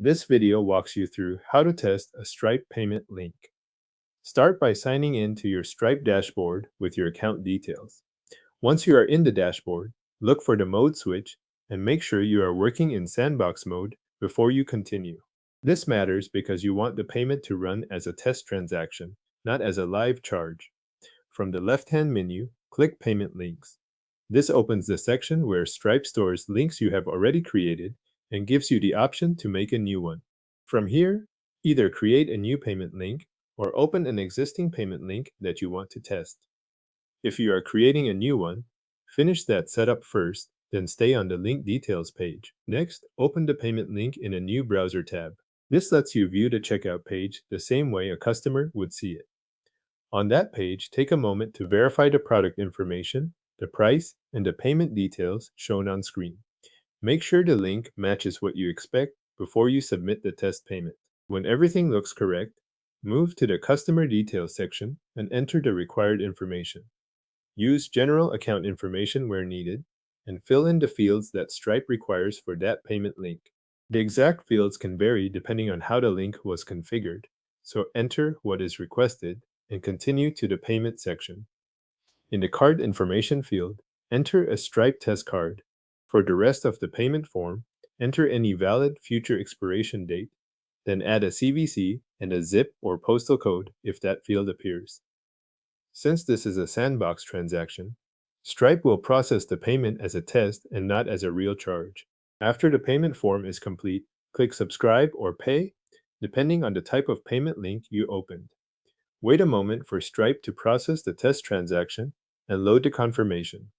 This video walks you through how to test a Stripe payment link. Start by signing in to your Stripe dashboard with your account details. Once you are in the dashboard, look for the mode switch and make sure you are working in sandbox mode before you continue. This matters because you want the payment to run as a test transaction, not as a live charge. From the left-hand menu, click Payment Links. This opens the section where Stripe stores links you have already created and gives you the option to make a new one. From here, either create a new payment link or open an existing payment link that you want to test. If you are creating a new one, finish that setup first, then stay on the link details page. Next, open the payment link in a new browser tab. This lets you view the checkout page the same way a customer would see it. On that page, take a moment to verify the product information, the price, and the payment details shown on screen. Make sure the link matches what you expect before you submit the test payment. When everything looks correct, move to the Customer Details section and enter the required information. Use general account information where needed, and fill in the fields that Stripe requires for that payment link. The exact fields can vary depending on how the link was configured, so enter what is requested and continue to the payment section. In the card information field, enter a Stripe test card. For the rest of the payment form, enter any valid future expiration date, then add a CVC and a zip or postal code if that field appears. Since this is a sandbox transaction, Stripe will process the payment as a test and not as a real charge. After the payment form is complete, click Subscribe or Pay, depending on the type of payment link you opened. Wait a moment for Stripe to process the test transaction and load the confirmation.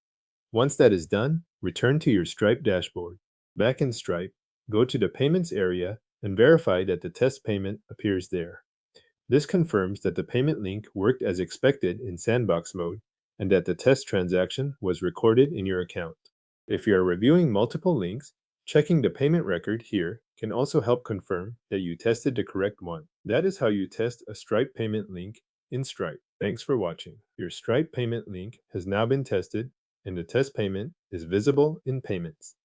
Once that is done, return to your Stripe dashboard. Back in Stripe, go to the Payments area and verify that the test payment appears there. This confirms that the payment link worked as expected in sandbox mode and that the test transaction was recorded in your account. If you are reviewing multiple links, checking the payment record here can also help confirm that you tested the correct one. That is how you test a Stripe payment link in Stripe. Thanks for watching. Your Stripe payment link has now been tested and the test payment is visible in Payments.